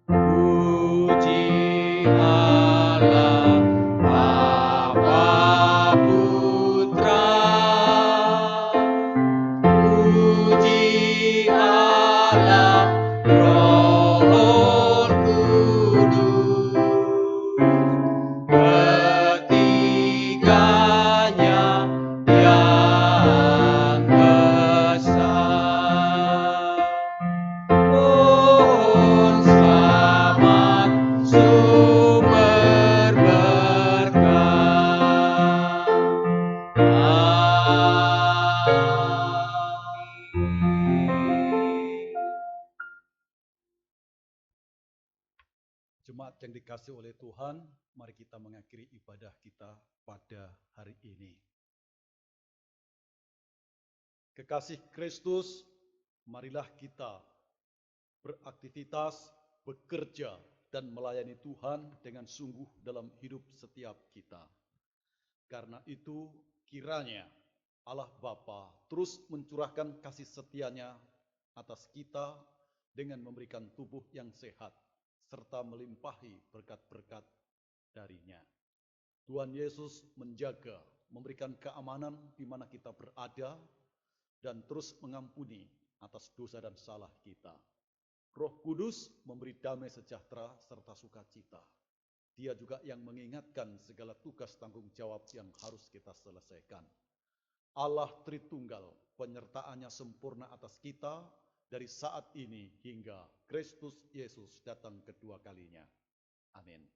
Puji Allah, Bapa Putra. Puji Allah, Roh Kudus. Ketiganya yang besar. Oh, selamat sumber berkat. Amin. Jemaat yang dikasih oleh Tuhan, mari kita mengakhiri ibadah kita pada hari ini. Kekasih Kristus, marilah kita beraktivitas, bekerja, dan melayani Tuhan dengan sungguh dalam hidup setiap kita. Karena itu, kiranya Allah Bapa terus mencurahkan kasih setia-Nya atas kita, dengan memberikan tubuh yang sehat, serta melimpahi berkat-berkat darinya. Tuhan Yesus menjaga, memberikan keamanan di mana kita berada, dan terus mengampuni atas dosa dan salah kita. Roh Kudus memberi damai sejahtera serta sukacita. Dia juga yang mengingatkan segala tugas tanggung jawab yang harus kita selesaikan. Allah Tritunggal, penyertaannya sempurna atas kita dari saat ini hingga Kristus Yesus datang kedua kalinya. Amin.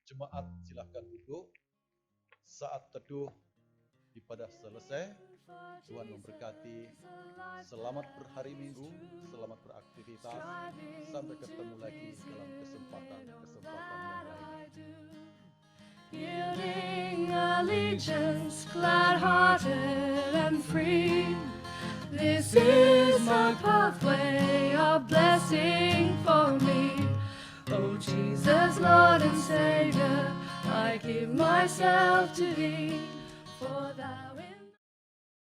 Jemaat silahkan duduk. Saat teduh ibadah selesai. Tuhan memberkati. Selamat berhari Minggu, selamat beraktivitas. Sampai ketemu lagi dalam kesempatan-kesempatan yang lain. Yielding allegiance, glad-hearted and free. This is my pathway of blessing for me. Oh Jesus, Lord and Savior, I give myself to Thee, for Thou